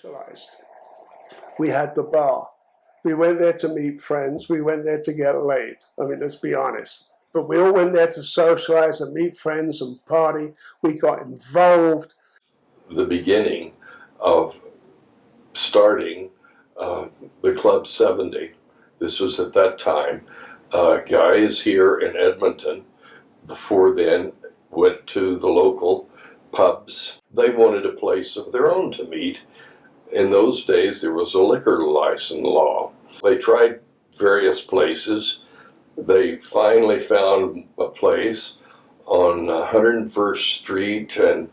socialized. We had the bar. We went there to meet friends. We went there to get laid. I mean, let's be honest. But we all went there to socialize and meet friends and party. We got involved. The beginning of starting the Club 70. This was at that time. Guys here in Edmonton, before then, went to the local pubs. They wanted a place of their own to meet. In those days, there was a liquor license law. They tried various places. They finally found a place on 101st Street and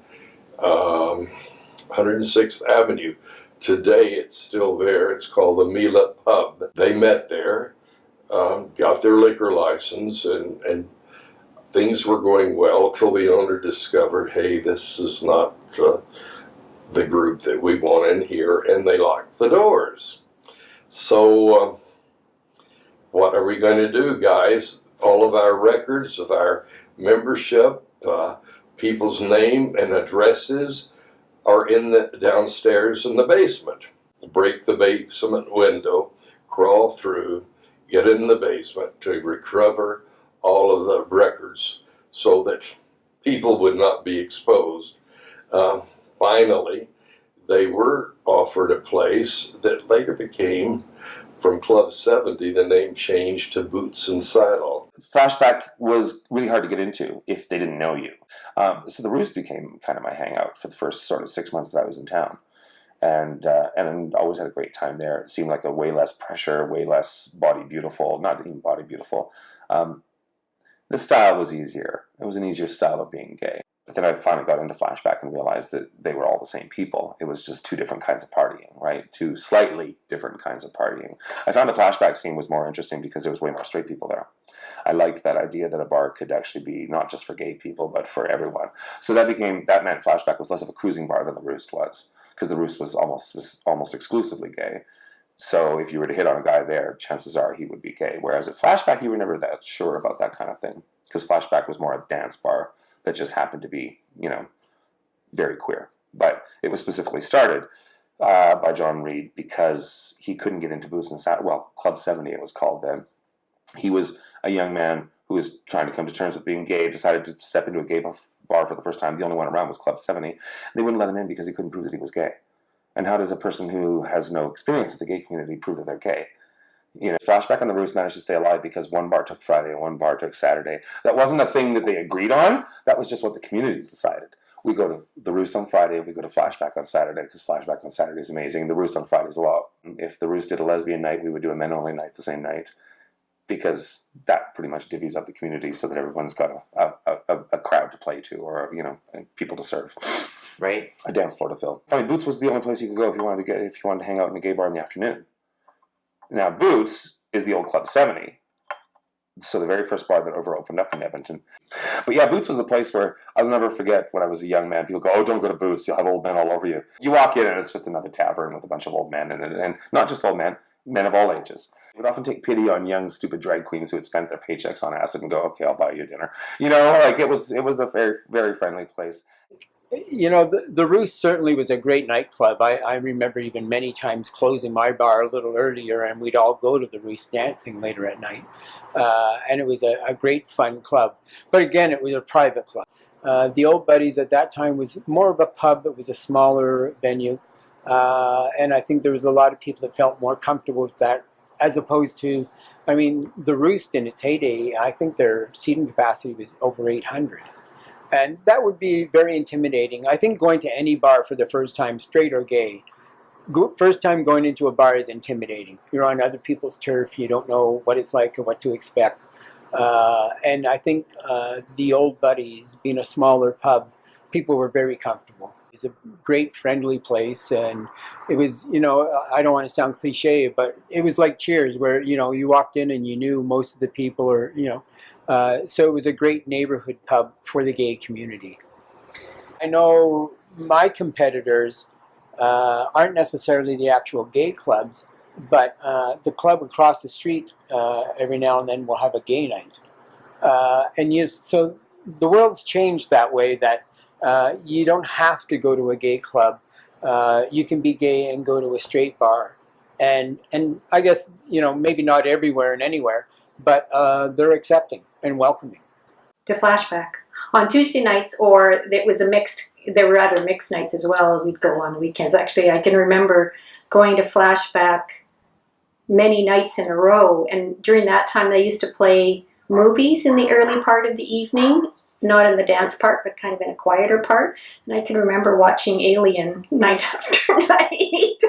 106th Avenue. Today, it's still there. It's called the Mila Pub. They met there, got their liquor license, and things were going well till the owner discovered, hey, this is not the group that we want in here, and they locked the doors. So what are we going to do, guys? All of our records of our membership, people's name and addresses are in the downstairs in the basement. Break the basement window, crawl through, get in the basement to recover all of the records so that people would not be exposed. Finally, they were offered a place that later became, from Club 70, the name changed to Boots and Saddle. Flashback was really hard to get into if they didn't know you. So the Roost became kind of my hangout for the first sort of 6 months that I was in town. And always had a great time there. It seemed like a way less pressure, way less body beautiful, not even body beautiful. The style was easier. It was an easier style of being gay. But then I finally got into Flashback and realized that they were all the same people. It was just two different kinds of partying, right? Two slightly different kinds of partying. I found the Flashback scene was more interesting because there was way more straight people there. I liked that idea that a bar could actually be not just for gay people, but for everyone. So that meant Flashback was less of a cruising bar than the Roost was, because the Roost was almost exclusively gay. So if you were to hit on a guy there, chances are he would be gay. Whereas at Flashback, you were never that sure about that kind of thing, because Flashback was more a dance bar that just happened to be, very queer. But it was specifically started by John Reed because he couldn't get into Boots and Saddle. Well, Club 70 it was called then. He was a young man who was trying to come to terms with being gay, decided to step into a gay bar for the first time. The only one around was Club 70. They wouldn't let him in because he couldn't prove that he was gay. And how does a person who has no experience with the gay community prove that they're gay? Flashback on the Roost managed to stay alive because one bar took Friday and one bar took Saturday. That wasn't a thing that they agreed on. That was just what the community decided. We go to the Roost on Friday, we go to Flashback on Saturday because Flashback on Saturday is amazing. The Roost on Friday is a lot. If the Roost did a lesbian night, we would do a men-only night the same night because that pretty much divvies up the community so that everyone's got a crowd to play to or, people to serve. Right. A dance floor to fill. Funny, Boots was the only place you could go if you wanted to hang out in a gay bar in the afternoon. Now, Boots is the old Club 70, so the very first bar that ever opened up in Edmonton. But yeah, Boots was the place where I'll never forget when I was a young man. People go, oh, don't go to Boots, you'll have old men all over you. You walk in and it's just another tavern with a bunch of old men in it, and not just old men, men of all ages. We would often take pity on young, stupid drag queens who had spent their paychecks on acid and go, okay, I'll buy you dinner. It was a very, very friendly place. The Roost certainly was a great nightclub. I remember even many times closing my bar a little earlier and we'd all go to the Roost dancing later at night. And it was a great fun club. But again, it was a private club. The Old Buddies at that time was more of a pub. It was a smaller venue. And I think there was a lot of people that felt more comfortable with that as opposed to, the Roost in its heyday, I think their seating capacity was over 800. And that would be very intimidating. I think going to any bar for the first time, straight or gay, first time going into a bar is intimidating. You're on other people's turf. You don't know what it's like or what to expect. And I think the Old Buddies, being a smaller pub, people were very comfortable. It was a great, friendly place. And it was, I don't want to sound cliche, but it was like Cheers, where, you walked in and you knew most of the people or, so it was a great neighborhood pub for the gay community. I know my competitors aren't necessarily the actual gay clubs, but the club across the street every now and then will have a gay night. So the world's changed that way that you don't have to go to a gay club You can be gay and go to a straight bar. And I guess, you know, maybe not everywhere and anywhere, but they're accepting and welcoming. To Flashback. On Tuesday nights, or it was there were other mixed nights as well. We'd go on the weekends. Actually, I can remember going to Flashback many nights in a row. And during that time, they used to play movies in the early part of the evening, not in the dance part, but kind of in a quieter part. And I can remember watching Alien night after night.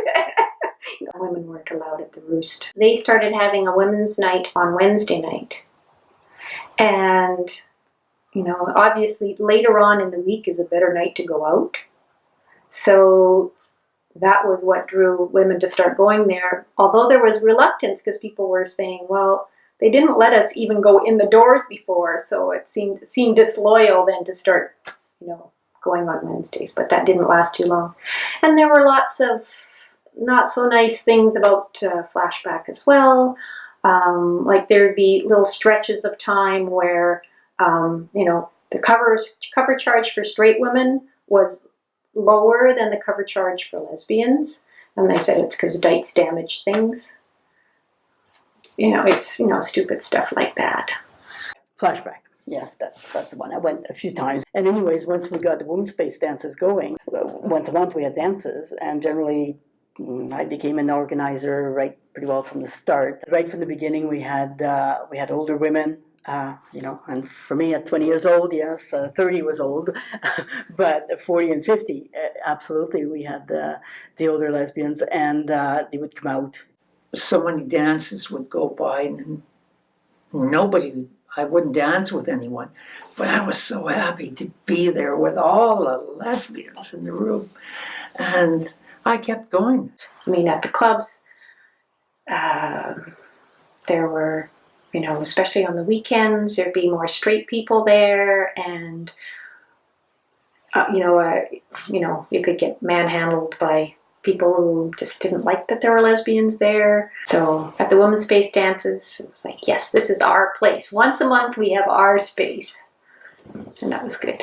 Women weren't allowed at the Roost. They started having a women's night on Wednesday night. And, you know, obviously later on in the week is a better night to go out. So that was what drew women to start going there. Although there was reluctance because people were saying, well, they didn't let us even go in the doors before. So it seemed disloyal then to start, you know, going on Wednesdays. But that didn't last too long. And there were lots of not so nice things about Flashback as well. Like there'd be little stretches of time where, you know, the cover charge for straight women was lower than the cover charge for lesbians. And they said it's because dykes damage things. You know, it's, you know, stupid stuff like that. Flashback. Yes, that's the one. I went a few times. And anyways, once we got the women's space dances going, once a month we had dances, and generally I became an organizer pretty well from the start. Right from the beginning, we had older women, you know, and for me at 20 years old, yes, 30 was old, but 40 and 50, absolutely, we had the older lesbians, and they would come out. So many dances would go by, and I wouldn't dance with anyone, but I was so happy to be there with all the lesbians in the room, and I kept going. I mean, at the clubs, there were, you know, especially on the weekends, there'd be more straight people there, and you know, you could get manhandled by people who just didn't like that there were lesbians there. So at the women's space dances, it was like, yes, this is our place. Once a month, we have our space, and that was good.